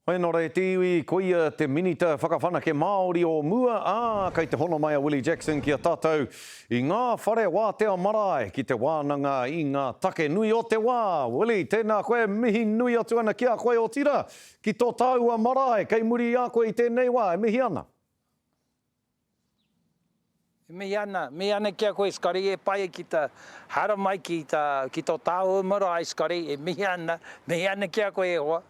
Hoi nō rei te iwi, koia te minita whakawhanake Māori o mua, kei te hono mai a Willie Jackson ki a tātou i ngā whare wātea marae ki te wānanga i ngā take nui o te wā. Willie, tēnā koe mihi nui atu ana ki a koe o tira, ki tō tāua marae, kei muri a koe i tēnei wā, e mihi ana? Me ana kia koe, Scotty, e pai ki ta hara mai ki tō tāua marae, Scotty, e me ana kia koe e hoa.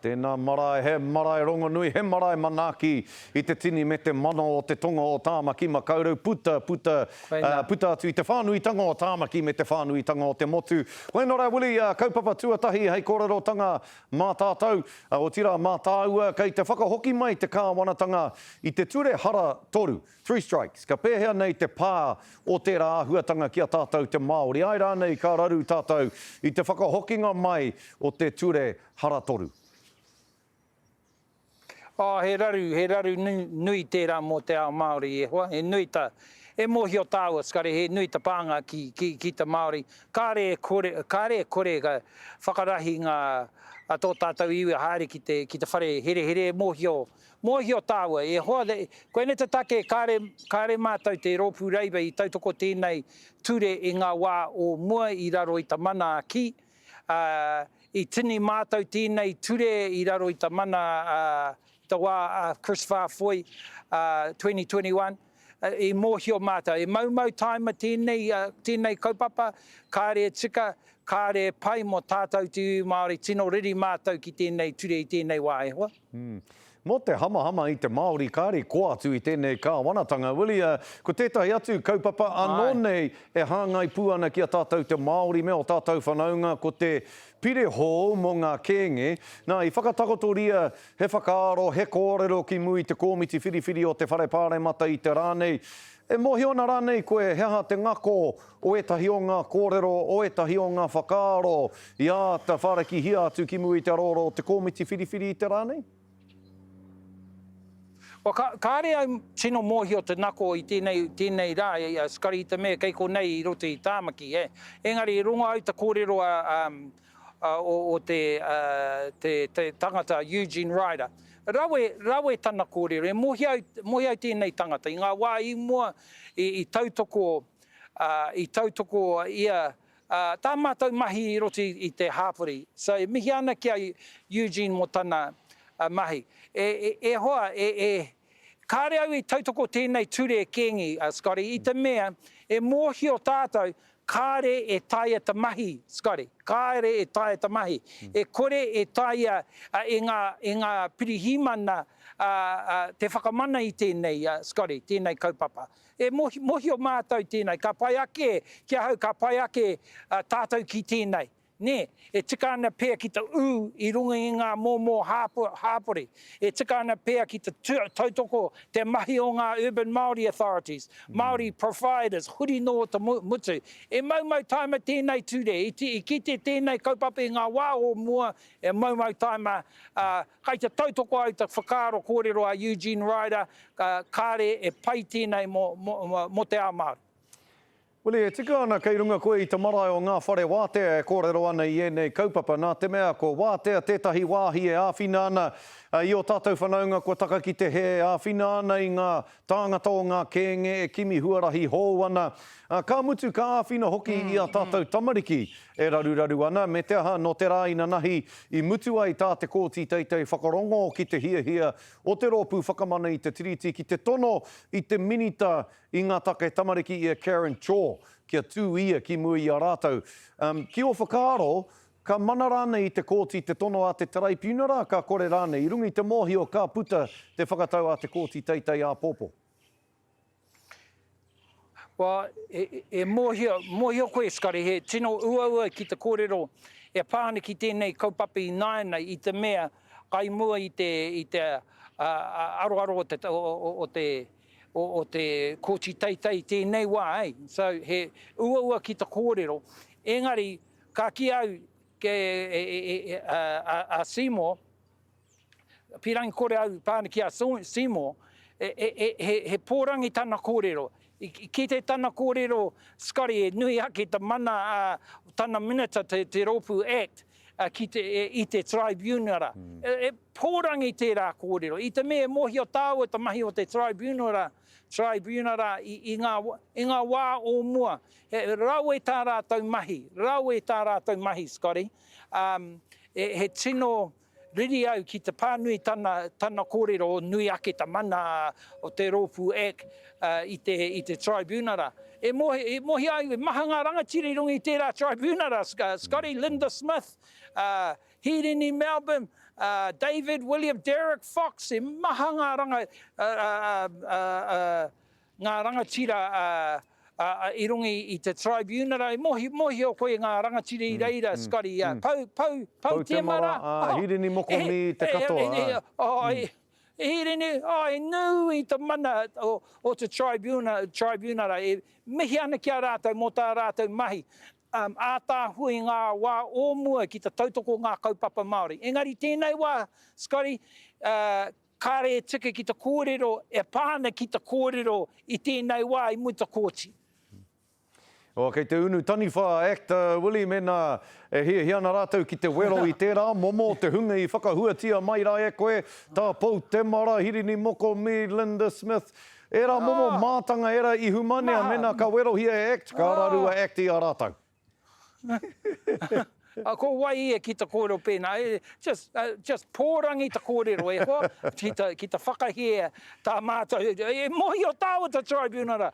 Tēnā marae, he marae rongo nui, he marae manaki i te tini me te mano o te tonga o Tāmaki makaurau, puta atu i te whānuitanga o Tāmaki me te whānuitanga o te motu. Koe nō rā, Willie, kaupapa tuatahi hei kōrerotanga mā tātou, o tira mā tāua, kei te whakahoki mai te kāwanatanga i te ture hara toru, 3 strikes, ka pēhea nei te pā o te rāhuatanga ki a tātou te Māori. Ai rā nei ka raru tātou i te whakahokinga mai o te ture hara toru. He raru nui tērā mō te ao Māori e hoa, e nui ta, e mōhio tāua, Scotty, he nui ta pānga ki te Māori. Kāre e kore ka whakarahi ngā tō tātou iwi haere ki te whare here mōhio tāua. E hoa, koe ne te take kāre mātou te rōpū reiwa i tautoko tēnei ture i ngā wā o mua i raro i ta mana ki. I tini mātou tēnei ture i raro i ta mana ta wā Chris Whāwhoi 2021. I mōhio mātou, e maumau taima tēnei kaupapa, kāre tika, kāre pai mo tātou te Māori, tino riri mātou ki tēnei ture i tēnei wā e hoa. Mō te hama i te Māori, kāre ko atu i tēnei kāwanatanga. Willie, ko tētahi atu kaupapa anō nei e hāngai pūana ki a tātou te Māori me o tātou whanaunga ko te pire hō mō ngā kēnge. Nā, i whakatakotoria he whakaaro, he kōrero ki mui te kōmiti whiriwhiri o te whare pāremata i te rānei. E mohiona rānei koe heha te ngako o etahi o ngā kōrero, o etahi o ngā whakaaro, i a ta wharaki hia atu ki mui te roro o te kōmiti whiriwhiri i te rānei? Kāre au tino mōhio te nako i tēnei rā, Scotty, i te mea kei ko nei i roto i Tāmaki. Engari, runga au ta kōrero o te tangata Eugene Ryder. Rawe tana kōrero, e mohi au tēnei tangata. I ngā wā i mua i tautoko ia tā mātou mahi i roto i te hāpuri. So, mihi ana kia Eugene mo tana mahi. E hoa, kāre au i tautoko tēnei ture e kēngi, Scotty, i te mea, e mōhi o tātou, kāre e taia ta mahi, Scotty, kāre e taia ta mahi. E kore e taia e ngā pirihimana te whakamana i tēnei, Scotty, tēnei kaupapa. E mohi o mātou tēnei, ka pai ake, kia hau, ka pai ake tātou ki tēnei. Ne, e tika ana pēr ki te i runga i ngā mōmō hāpore. E tika ana pēr ki te tautoko te mahi o ngā Urban Māori Authorities, Māori Providers, huri no te mutu. E maumau taima tēnei ture, i kite tēnei kaupapa i ngā wā o mua, e maumau taima, kai te tautoko au te whakaaro kōrero a Eugene Ryder, kāre e pai tēnei mo te ao Māori. Willie, e tika ana kei runga koe i te marae o ngā whare wātea e kōrero ana i enei kaupapa. Nā te mea ko wātea tētahi wāhi e āwhina ana i o tātou whanaunga ko taka ki te he āwhina ana i ngā tāngata o ngā kēnge e kimi huarahi hou ana. Ka mutu ka āwhina hoki i a tātou tamariki e raru ana. Me te aha no te rāina nahi i mutu ai tā te kōti teitei whakarongo ki te hia o te rōpū whakamana i te tiriti ki te tono i te minita i ngā take tamariki i a Karen Chaw kia tū ia ki mui i a rātou. Ki o whakaaro, ka mana rānei i te kōti te tono a te tarai piunara, ka kore rānei. I rungi te mōhio ka puta te whakatau a te kōti teitei a pōpō. E mōhio koe, Scotty, he tino ua ki te kōrero e pāne ki tēnei kaupapi nāna i te mea kai mua i te aroaro o te kōti teitei tēnei wā, So, he ua ki te kōrero. Engari, ka ki au a Seymour, pirangi kore au pāne ki a Seymour, he pōrangi tana kōrero. Ki te tana kōrero, Scotty, e nui ake ta mana, tana minita te Rōpū Act, i te tribunara. Pōrangi tērā kōrero. I te mea mohi o tāua te mahi o te tribunara i ngā wā o mua. Rau e tā rātou mahi, Scotty. He tino riri au ki te pānui tana kōrero o nui ake ta mana o te Ropu Act i te tribunara. E mohi au, maha ngā rangatiri rungi tērā tribunara, Scotty, Linda Smith, Hirini Melbourne, David William, Derek Fox, e maha ngā rangatira i rungi i te tribunara. E mohi o koe ngā rangatiri i reira, Scotty. Pau te mara. Hirini moko ni te katoa. Hirini, e nui te mana o te tribunara. E mihi ana kia rātou mō tā rātou mahi. Ātāhui ngā wā o mua ki te tautoko ngā kaupapa Māori. Engari tēnei wā, Scotty, kāre e tika ki te kōrero, e pāna ki te kōrero i tēnei wā i muita kōti. O, kei te unu taniwha Act, Willie, mena hiana rātou ki te wero i tērā, momo te hunga i whakahuatia mai rā e koe, tā pou te mara, Hirini moko mi, Linda Smith, era momo mātanga era i humanea, mena ka wero hia Act, ka rarua Act i a rātou. Ko wai e ki te kōrero pēnā, just pōrangi te kōrero e hoa, ki te whakahea tā mātou. E mohi o tāua te tribunara.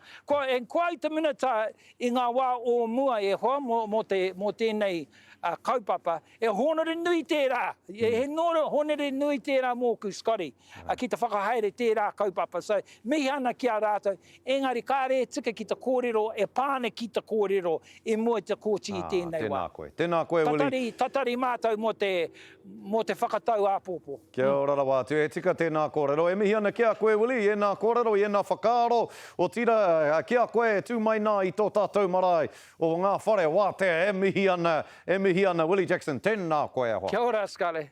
E koai te minata i ngā wā o mua e hoa mō tēnei kaupapa, e honore nui tērā. He honore nui tērā mōku, Scotty, ki te whakahaere tērā kaupapa. So, mihi ana ki a rātou, engari kāre tika ki te kōrero, e pāne ki te kōrero, e mua te kōti i tēnei wā. Tēnā koe, Willie. Tatari mātou mō te whakatau āpōpō. Kia ora rawa atu, e tika tēnā kōrero. E mihi ana kia koe, Willie, e nā kōrero, e nā whakaaro, o tira kia koe tū mai nā i tō tātou marae o ngā whare wātea, e mihi ana, Willie Jackson, tēnā koe ahoa. Kia ora, Scarlett.